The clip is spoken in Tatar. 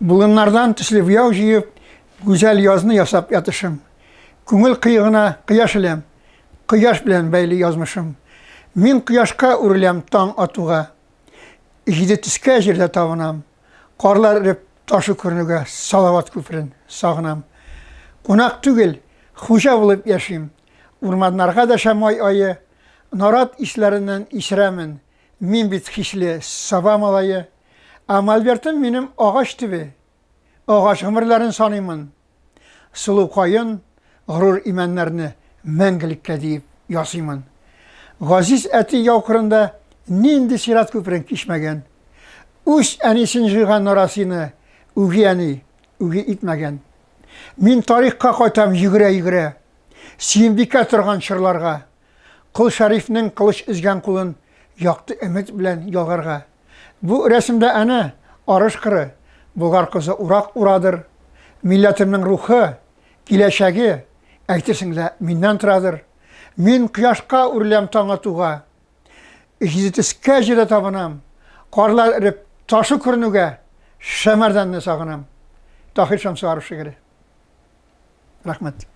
Bulunlardan tüslü yağ jiyip, güzel yazını yasap yatışım. Күңел kıyığına kıyaş ilem, kıyaş bilen beyli yazmışım. Min kıyaşka urilem taң atuğa, jidi tüske jirde tavınam. Karlar rep taşı körnüge salavat küfrin sağınam. Konak tügül, huşa bulup yaşayım. Urmanlarga da şamay ayı, narat işlerinden işremin. Min bit hişli sabam alayı. Amalbertim benim ağaç tibi. Ağaç ömürlerin sanıyımın. Sulu kayın, gurur imenlerini mengilikle deyip yasıyımın. Gaziz eti yavkırında nindi sirat köprün kişmegen. Üç enisin jığan narasını ugi itmegen. Min tarihka qaytam yigire. Siyimbike turgan şırlarga. Kıl şerifinin kılıç izgen kulun yaktı emet bilen yalgarga. Bu resimde ana arış kırı. Bulgar kızı urak uradır. Milletimin ruhu, kileşegi, ektirsinle mindən tıradır. Min kıyaşka urlem taڭa tuğa. İşitiske jide tabınam. Karlar rip taşı kürnüge şemerden ne sağınam. Tahir Şamsı Arışı geri. Rahmet.